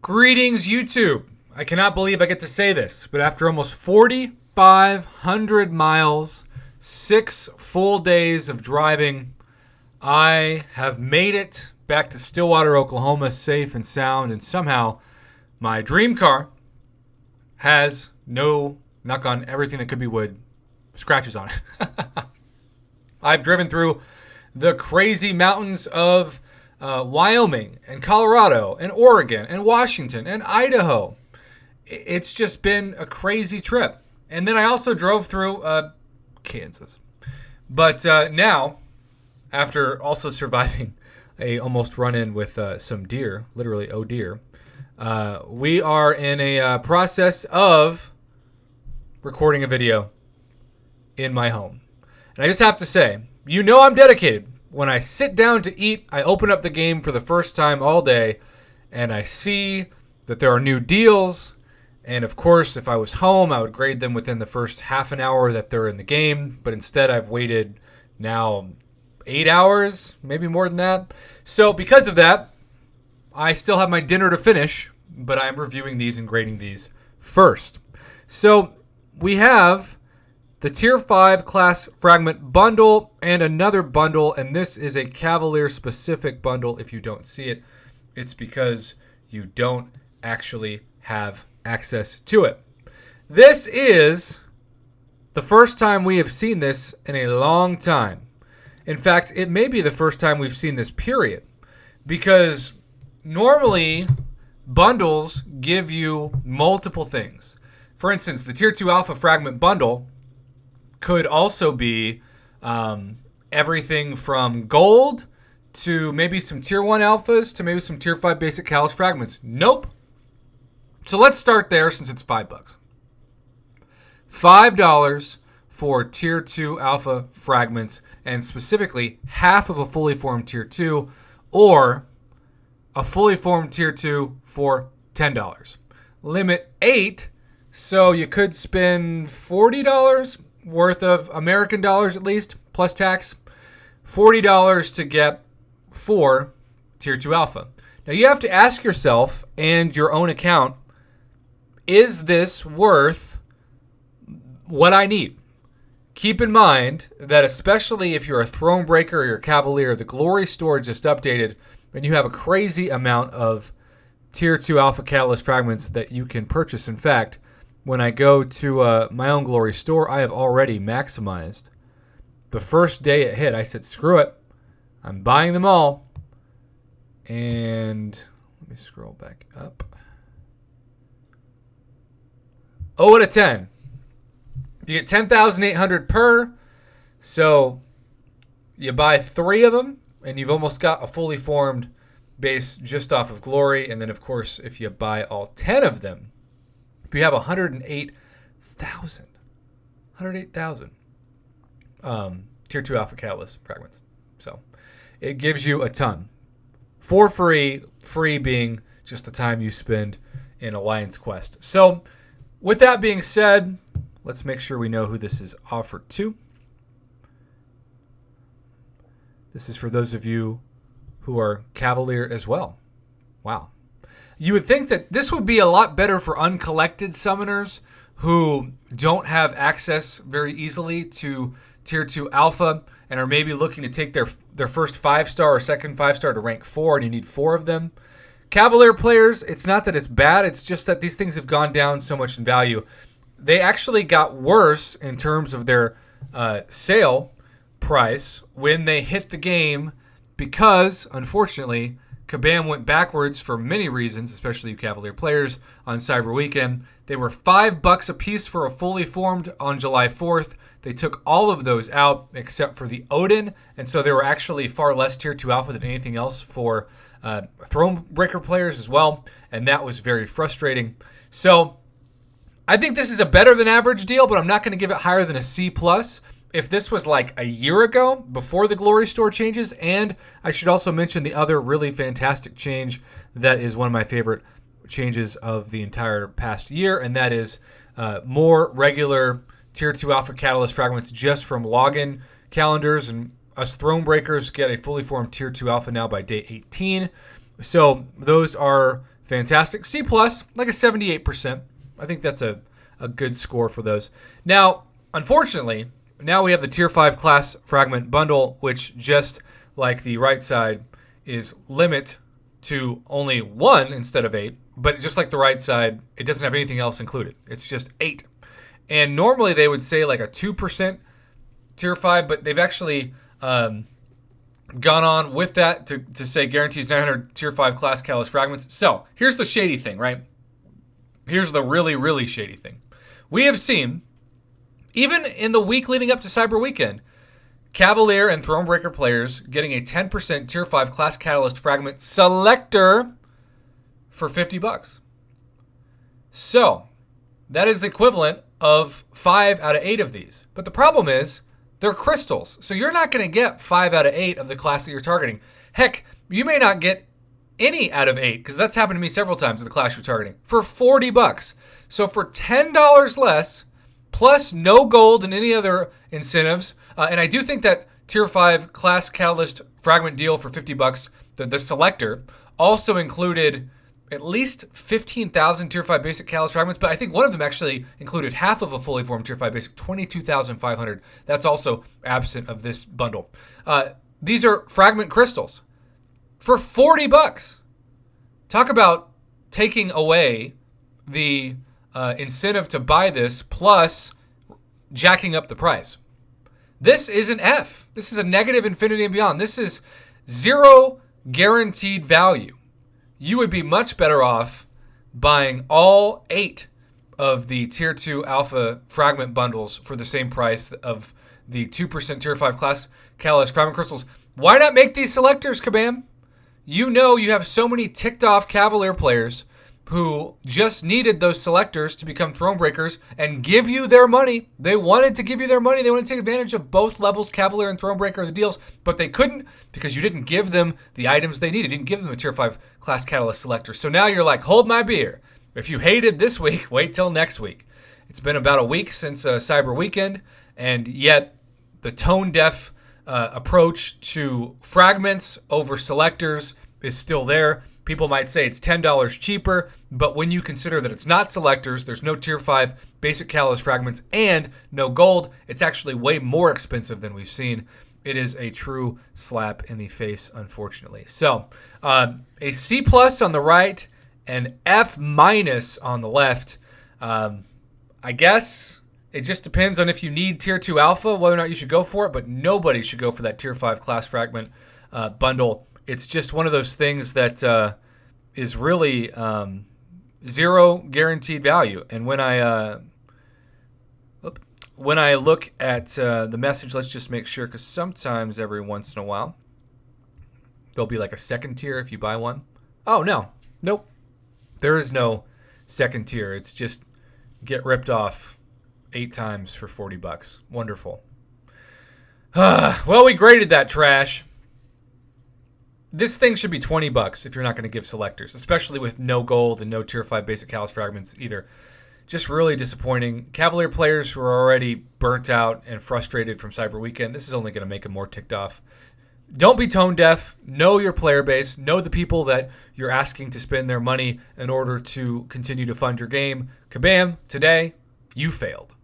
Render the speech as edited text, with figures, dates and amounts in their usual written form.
Greetings, YouTube. I cannot believe I get to say this, but after almost 4,500 miles, 6 full days of driving, I have made it back to Stillwater, Oklahoma, safe and sound, and somehow my dream car has no, knock on everything that could be wood, scratches on it. I've driven through the crazy mountains of Wyoming and Colorado and Oregon and Washington and Idaho. It's just been a crazy trip. And then I also drove through Kansas. But now, after also surviving a almost run-in with some deer, literally oh deer, we are in a process of recording a video in my home. And I just have to say, you know I'm dedicated. When I sit down to eat, I open up the game for the first time all day, and I see that there are new deals. And of course, if I was home, I would grade them within the first half an hour that they're in the game. But instead, I've waited now 8 hours, maybe more than that. So because of that, I still have my dinner to finish, but I'm reviewing these and grading these first. So we have the Tier 5 Class Fragment Bundle and another bundle, and this is a Cavalier-specific bundle. If you don't see it, it's because you don't actually have access to it. This is the first time we have seen this in a long time. In fact, it may be the first time we've seen this, period, because normally bundles give you multiple things. For instance, the Tier 2 Alpha Fragment Bundle could also be everything from gold to maybe some Tier 1 Alphas to maybe some Tier 5 Basic Kalos Fragments. Nope. So let's start there since it's $5. $5 for Tier 2 Alpha Fragments, and specifically half of a fully formed Tier 2 or a fully formed Tier 2 for $10. Limit 8, so you could spend $40 worth of American dollars at least, plus tax, $40 to get 4 Tier 2 Alpha. Now you have to ask yourself and your own account, is this worth what I need? Keep in mind that especially if you're a Throne Breaker or you're a Cavalier, the Glory Store just updated and you have a crazy amount of Tier 2 Alpha Catalyst Fragments that you can purchase. In fact, when I go to my own Glory Store, I have already maximized. The first day it hit, I said, screw it. I'm buying them all. And let me scroll back up. 0 out of 10. You get 10,800 per. So you buy 3 of them, and you've almost got a fully formed base just off of Glory. And then, of course, if you buy all 10 of them, you have 108,000. 108,000 Tier 2 Alpha Catalyst Fragments. So it gives you a ton. For free, free being just the time you spend in Alliance Quest. So with that being said, let's make sure we know who this is offered to. This is for those of you who are Cavalier as well. Wow. You would think that this would be a lot better for uncollected summoners who don't have access very easily to Tier 2 Alpha and are maybe looking to take their first 5-star or second 5-star to rank 4, and you need 4 of them. Cavalier players, it's not that it's bad, it's just that these things have gone down so much in value. They actually got worse in terms of their sale price when they hit the game because, unfortunately, Kabam went backwards for many reasons, especially you Cavalier players, on Cyber Weekend. They were $5 a piece for a fully formed on July 4th. They took all of those out except for the Odin, and so they were actually far less Tier 2 Alpha than anything else for Throne Breaker players as well, and that was very frustrating. So I think this is a better than average deal, but I'm not going to give it higher than a C+. If this was like a year ago, before the Glory Store changes, and I should also mention the other really fantastic change that is one of my favorite changes of the entire past year, and that is more regular Tier 2 Alpha Catalyst Fragments just from login calendars, and us Throne Breakers get a fully formed Tier 2 Alpha now by day 18. So those are fantastic. C+, like a 78%. I think that's a good score for those. Now, unfortunately, now we have the Tier 5 class fragment bundle, which just like the right side is limit to only 1 instead of 8. But just like the right side, it doesn't have anything else included. It's just 8. And normally they would say like a 2% Tier 5, but they've actually gone on with that to say guarantees 900 Tier 5 class catalyst fragments. So here's the shady thing, right? Here's the really, really shady thing. We have seen, even in the week leading up to Cyber Weekend, Cavalier and Thronebreaker players getting a 10% Tier 5 class catalyst fragment selector for $50. So that is the equivalent of 5 out of 8 of these. But the problem is they're crystals. So you're not going to get 5 out of 8 of the class that you're targeting. Heck, you may not get any out of 8, because that's happened to me several times with the class you're targeting, for $40. So for $10 less, plus no gold and any other incentives, and I do think that Tier 5 class catalyst fragment deal for $50, the selector, also included at least 15,000 Tier 5 basic catalyst fragments, but I think one of them actually included half of a fully formed Tier 5 basic, 22,500. That's also absent of this bundle. These are fragment crystals for $40. Talk about taking away the incentive to buy this plus jacking up the price. This is an F. This is a negative infinity and beyond. This is zero guaranteed value. You would be much better off buying all 8 of the Tier 2 Alpha fragment bundles for the same price of the 2% Tier 5 class catalyst fragment crystals. Why not make these selectors, Kabam? You know you have so many ticked off Cavalier players who just needed those selectors to become Thronebreakers and give you their money. They wanted to give you their money. They wanted to take advantage of both levels, Cavalier and Thronebreaker, the deals, but they couldn't because you didn't give them the items they needed. You didn't give them a Tier 5 class catalyst selector. So now you're like, hold my beer. If you hated this week, wait till next week. It's been about a week since Cyber Weekend, and yet the tone-deaf approach to fragments over selectors is still there. People might say it's $10 cheaper, but when you consider that it's not selectors, there's no Tier 5 basic catalyst fragments, and no gold, it's actually way more expensive than we've seen. It is a true slap in the face, unfortunately. So a C+ on the right and F- on the left. I guess it just depends on if you need Tier 2 Alpha, whether or not you should go for it, but nobody should go for that Tier 5 class fragment bundle. It's just one of those things that is really zero guaranteed value. And when I look at the message, let's just make sure, because sometimes every once in a while there'll be like a second tier if you buy one. Oh, no. Nope. There is no second tier. It's just get ripped off 8 times for $40. Wonderful. Well, we graded that trash. This thing should be $20 if you're not going to give selectors, especially with no gold and no Tier 5 basic catalyst fragments either. Just really disappointing. Cavalier players who are already burnt out and frustrated from Cyber Weekend, this is only going to make them more ticked off. Don't be tone deaf. Know your player base. Know the people that you're asking to spend their money in order to continue to fund your game. Kabam, today, you failed.